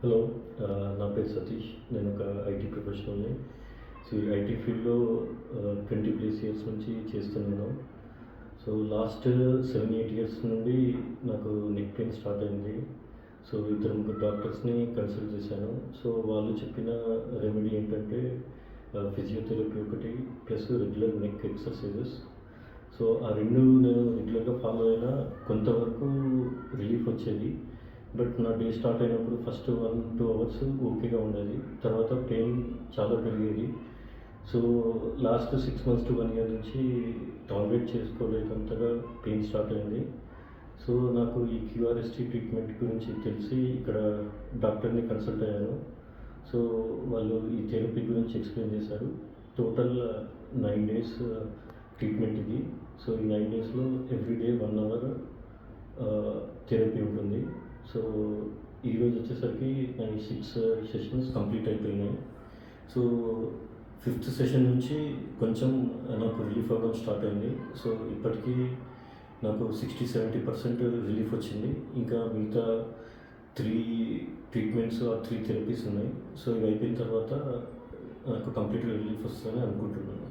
Hello. నా పేరు సతీష్. నేను ఒక ఐటీ ప్రొఫెషనల్‌ని. సో, ఈ ఐటీ ఫీల్డ్‌లో 20+ ఇయర్స్ నుంచి చేస్తున్నాను. సో, లాస్ట్ 7, 8 ఇయర్స్ నుండి నాకు నెక్ పెయిన్ స్టార్ట్ అయింది. సో, ఇద్దరు ముగ్గురు డాక్టర్స్‌ని కన్సల్ట్ చేశాను. సో, వాళ్ళు చెప్పిన రెమెడీ ఏంటంటే ఫిజియోథెరపీ ఒకటి plus regular neck exercises. So, ఆ 2 నేను రెగ్యులర్‌గా ఫాలో అయినా కొంతవరకు రిలీఫ్ వచ్చేది. బట్ నా డే స్టార్ట్ అయినప్పుడు ఫస్ట్ 1, 2 అవర్స్ ఓకేగా ఉండేది. తర్వాత పెయిన్ చాలా పెరిగేది. So, last 6 months to 1 year నుంచి టాలరేట్ చేసుకోలేనంతగా పెయిన్ స్టార్ట్ అయింది. సో, నాకు ఈ క్యూఆర్ఎస్టీ ట్రీట్మెంట్ గురించి తెలిసి ఇక్కడ డాక్టర్‌ని కన్సల్ట్ అయ్యాను. సో, వాళ్ళు ఈ థెరపీ గురించి ఎక్స్‌ప్లెయిన్ చేశారు. టోటల్ 9 డేస్ ట్రీట్మెంట్ ఇది. సో, ఈ 9 డేస్‌లో ఎవ్రీడే 1 అవర్ థెరపీ ఉంటుంది. సో, ఈరోజు వచ్చేసరికి నా 6 సెషన్స్ కంప్లీట్ అయిపోయినాయి. సో, ఫిఫ్త్ సెషన్ నుంచి కొంచెం నాకు రిలీఫ్ అవ్వడం స్టార్ట్ అయింది. సో, ఇప్పటికీ నాకు 60-70% రిలీఫ్ వచ్చింది. ఇంకా మిగతా 3 ట్రీట్మెంట్స్ ఆర్ 3 థెరపీస్ ఉన్నాయి. సో, ఇవి అయిపోయిన తర్వాత నాకు కంప్లీట్‌గా రిలీఫ్ వస్తుందని అనుకుంటున్నాను.